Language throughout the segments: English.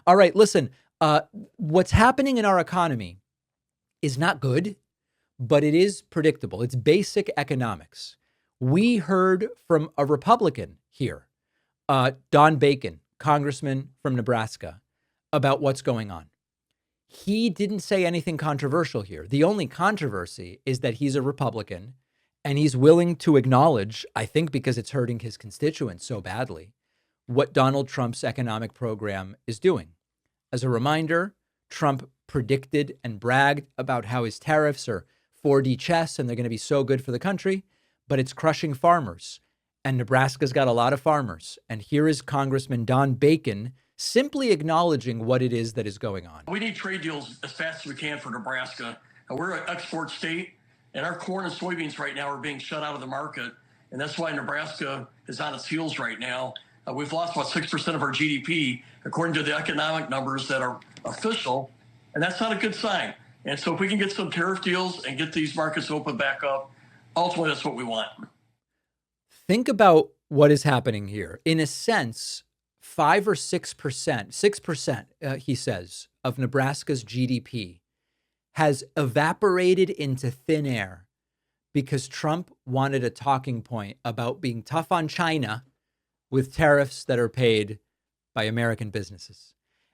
All right, listen, what's happening in our economy is not good, but it is predictable. It's basic economics. We heard from a Republican here, Don Bacon, congressman from Nebraska, about what's going on. He didn't say anything controversial here. The only controversy is that he's a Republican and he's willing to acknowledge, I think because it's hurting his constituents so badly, what Donald Trump's economic program is doing. As a reminder, Trump predicted and bragged about how his tariffs are 4D chess and they're going to be so good for the country, but it's crushing farmers. And Nebraska's got a lot of farmers. And here is Congressman Don Bacon simply acknowledging what it is that is going on. We need trade deals as fast as we can for Nebraska. We're an export state, and our corn and soybeans right now are being shut out of the market. And that's why Nebraska is on its heels right now. We've lost about 6% of our GDP, according to the economic numbers that are official. And that's not a good sign. And so if we can get some tariff deals and get these markets open back up, ultimately that's what we want. Think about what is happening here. In a sense, 5 or 6%, he says, of Nebraska's GDP has evaporated into thin air because Trump wanted a talking point about being tough on China with tariffs that are paid by American businesses.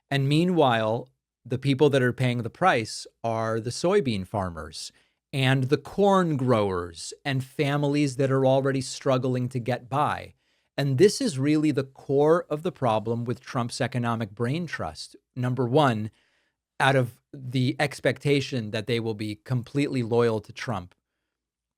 And meanwhile, the people that are paying the price are the soybean farmers and the corn growers and families that are already struggling to get by. And this is really the core of the problem with Trump's economic brain trust. Number one, out of the expectation that they will be completely loyal to Trump,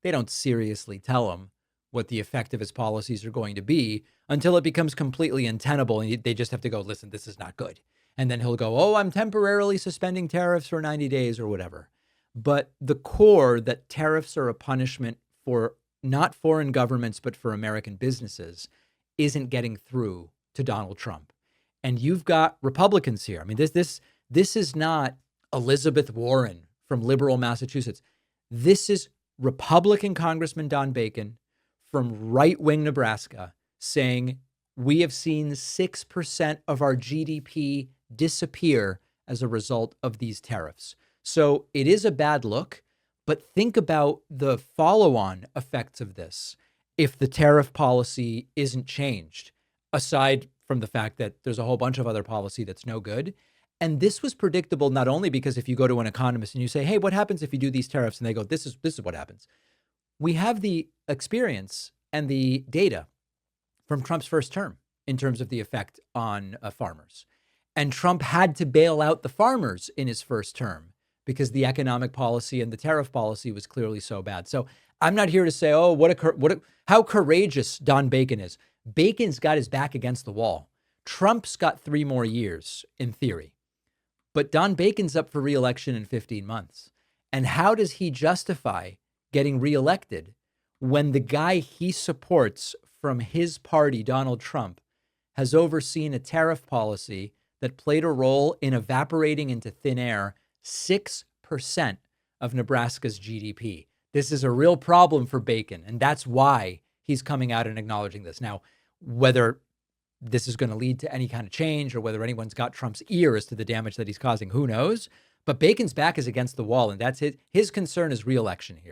they don't seriously tell him what the effect of his policies are going to be until it becomes completely untenable. And they just have to go, listen, this is not good. And then he'll go, oh, I'm temporarily suspending tariffs for 90 days or whatever. But the core that tariffs are a punishment for not foreign governments, but for American businesses isn't getting through to Donald Trump. And you've got Republicans here. I mean, this is not Elizabeth Warren from liberal Massachusetts. This is Republican Congressman Don Bacon from right-wing Nebraska saying we have seen 6% of our GDP disappear as a result of these tariffs. So it is a bad look, but think about the follow-on effects of this if the tariff policy isn't changed, aside from the fact that there's a whole bunch of other policy that's no good. And this was predictable not only because if you go to an economist and you say, hey, what happens if you do these tariffs? And they go, this is what happens. We have the experience and the data from Trump's first term in terms of the effect on farmers. And Trump had to bail out the farmers in his first term because the economic policy and the tariff policy was clearly so bad. So I'm not here to say, oh, how courageous Don Bacon is. Bacon's got his back against the wall. Trump's got 3 more years in theory, but Don Bacon's up for re-election in 15 months. And how does he justify getting reelected when the guy he supports from his party, Donald Trump, has overseen a tariff policy that played a role in evaporating into thin air 6% of Nebraska's GDP? This is a real problem for Bacon, and that's why he's coming out and acknowledging this. Now, whether this is going to lead to any kind of change or whether anyone's got Trump's ear as to the damage that he's causing, who knows? But Bacon's back is against the wall, and that's his concern is re-election here.